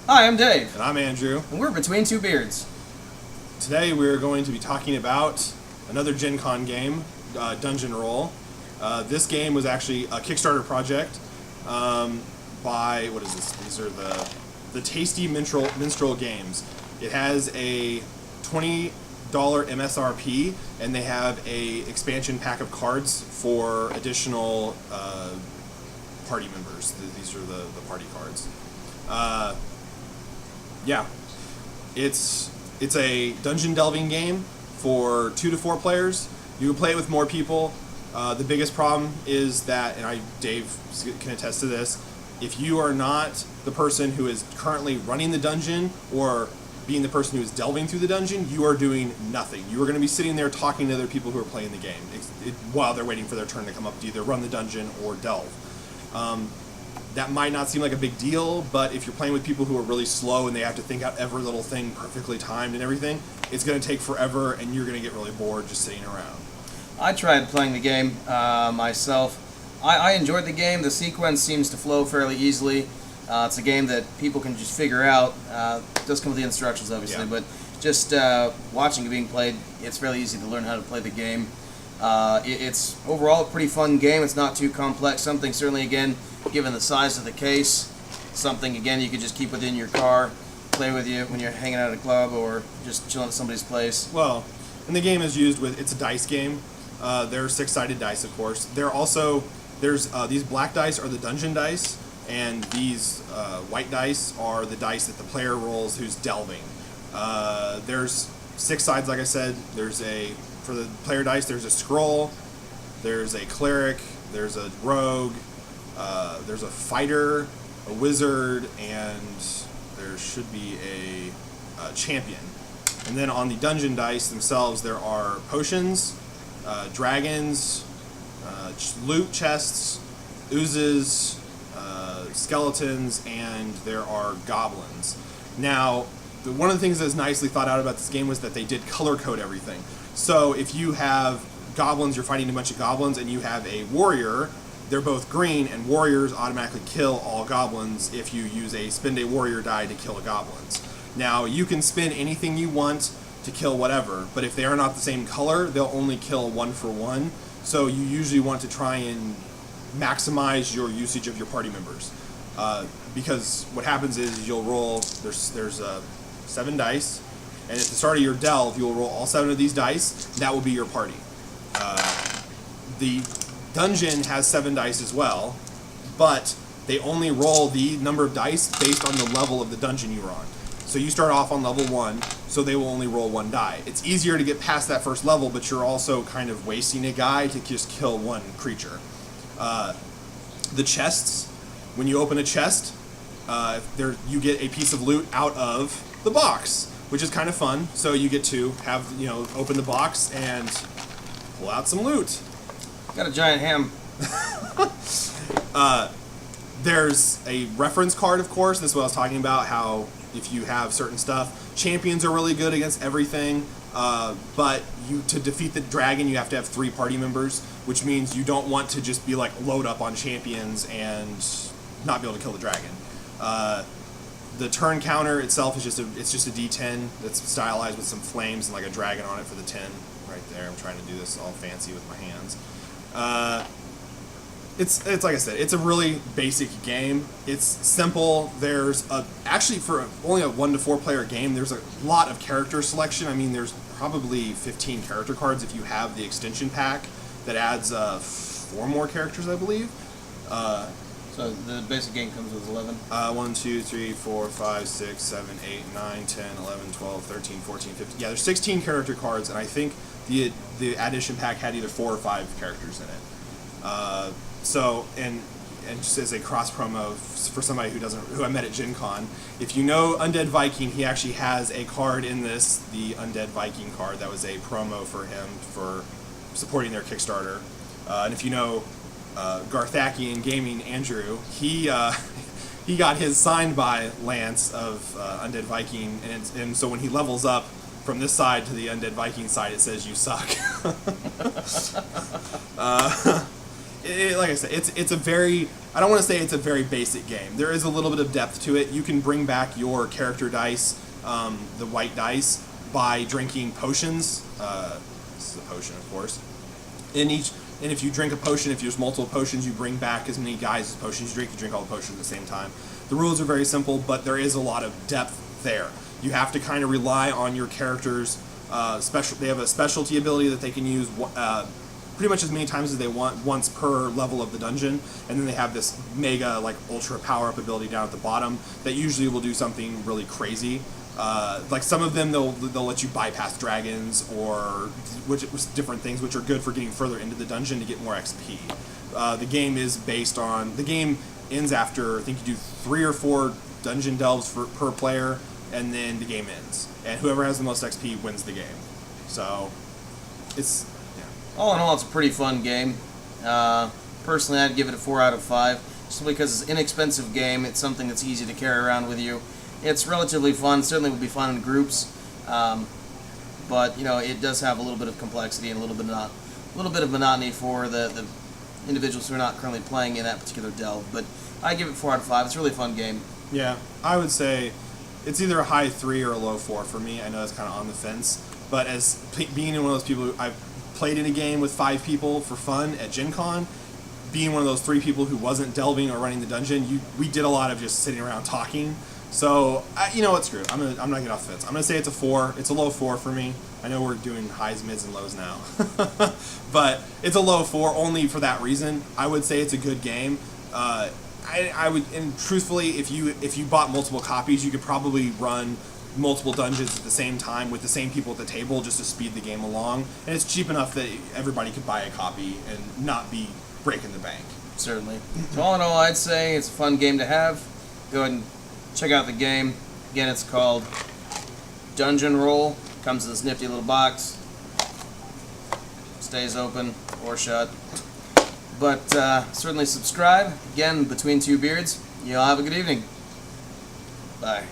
Hi, I'm Dave. And I'm Andrew. And we're Between Two Beards. Today we're going to be talking about another Gen Con game, Dungeon Roll. This game was actually a Kickstarter project by, what is this? These are the Tasty Minstrel Games. It has a $20 MSRP, and they have a expansion pack of cards for additional party members. These are the party cards. Yeah, it's a dungeon delving game for 2 to 4 players. You can play it with more people. The biggest problem is that, and Dave can attest to this, if you are not the person who is currently running the dungeon or being the person who is delving through the dungeon, you are doing nothing. You are going to be sitting there talking to other people who are playing the game while they're waiting for their turn to come up to either run the dungeon or delve. That might not seem like a big deal, but if you're playing with people who are really slow and they have to think out every little thing perfectly timed and everything, it's going to take forever and you're going to get really bored just sitting around. I tried playing the game myself. I enjoyed the game. The sequence seems to flow fairly easily. It's a game that people can just figure out. It does come with the instructions, obviously, but just watching it being played, it's fairly easy to learn how to play the game. It's overall a pretty fun game. It's not too complex. Something certainly, again, given the size of the case, something, again, you could just keep within your car, play with you when you're hanging out at a club or just chilling at somebody's place. Well, and the game is used with, it's a dice game. There are 6-sided dice, of course. There's these black dice are the dungeon dice, and these white dice are the dice that the player rolls who's delving. There's 6 sides, like I said. For the player dice, there's a scroll, there's a cleric, there's a rogue, there's a fighter, a wizard, and there should be a champion. And then on the dungeon dice themselves, there are potions, dragons, loot chests, oozes, skeletons, and there are goblins. Now, one of the things that's nicely thought out about this game was that they did color code everything. So if you have goblins, you're fighting a bunch of goblins, and you have a warrior, they're both green, and warriors automatically kill all goblins if you use a spend a warrior die to kill goblins. Now, you can spin anything you want to kill whatever, but if they are not the same color, they'll only kill 1 for 1. So you usually want to try and maximize your usage of your party members. Because what happens is you'll roll, there's 7 dice, and at the start of your delve, you'll roll all 7 of these dice, and that will be your party. The dungeon has 7 dice as well, but they only roll the number of dice based on the level of the dungeon you're on. So you start off on level 1, so they will only roll 1 die. It's easier to get past that first level, but you're also kind of wasting a guy to just kill 1 creature. The chests, when you open a chest, you get a piece of loot out of the box, which is kind of fun. So you get to have, open the box and pull out some loot. Got a giant ham. There's a reference card, of course. This is what I was talking about, how if you have certain stuff, champions are really good against everything, but to defeat the dragon, you have to have 3 party members, which means you don't want to just be like load up on champions and not be able to kill the dragon. The turn counter itself is just a D10 that's stylized with some flames and like a dragon on it for the 10 right there. I'm trying to do this all fancy with my hands. It's like I said, it's a really basic game. It's simple. There's actually for only a 1 to 4 player game, there's a lot of character selection. I mean, there's probably 15 character cards if you have the extension pack that adds 4 more characters, I believe. So the basic game comes with 11? 1, 2, 3, 4, 5, 6, 7, 8, 9, 10, 11, 12, 13, 14, 15. Yeah, there's 16 character cards, and I think the addition pack had either 4 or 5 characters in it. So, and just as a cross promo for somebody who I met at Gen Con, if you know Undead Viking, he actually has a card in this, the Undead Viking card. That was a promo for him for supporting their Kickstarter. And if you know Garthakian Gaming, Andrew, he got his signed by Lance of Undead Viking, and so when he levels up from this side to the Undead Viking side, it says "You suck." like I said, it's a very, I don't want to say it's a very basic game. There is a little bit of depth to it. You can bring back your character dice, the white dice, by drinking potions. This is a potion, of course. And if you drink a potion, if there's multiple potions, you bring back as many guys as potions you drink. You drink all the potions at the same time. The rules are very simple, but there is a lot of depth there. You have to kind of rely on your characters. They have a specialty ability that they can use pretty much as many times as they want, once per level of the dungeon, and then they have this mega, like, ultra power-up ability down at the bottom that usually will do something really crazy. Like some of them, they'll let you bypass dragons or different things, which are good for getting further into the dungeon to get more XP. The game is based on, the game ends after, I think you do 3 or 4 dungeon delves per player, and then the game ends. And whoever has the most XP wins the game. So, it's, yeah. All in all, it's a pretty fun game. Personally, I'd give it a 4 out of 5, simply because it's an inexpensive game. It's something that's easy to carry around with you. It's relatively fun. Certainly would be fun in groups, but you know, it does have a little bit of complexity and a little bit of monotony for the individuals who are not currently playing in that particular delve. But I give it 4 out of 5. It's a really fun game. Yeah, I would say it's either a high 3 or a low 4 for me. I know that's kind of on the fence, but as being one of those people who I've played in a game with 5 people for fun at Gen Con, being one of those 3 people who wasn't delving or running the dungeon, we did a lot of just sitting around talking. So, you know what, screw it. I'm not getting off the fence. I'm going to say it's a 4. It's a low 4 for me. I know we're doing highs, mids, and lows now. But it's a low 4 only for that reason. I would say it's a good game. I would, and truthfully, if you bought multiple copies, you could probably run multiple dungeons at the same time with the same people at the table just to speed the game along. And it's cheap enough that everybody could buy a copy and not be breaking the bank. Certainly. So all in all, I'd say it's a fun game to have. Go ahead and check out the game. Again, it's called Dungeon Roll. Comes in this nifty little box. Stays open or shut. But certainly subscribe. Again, Between Two Beards. You all have a good evening. Bye.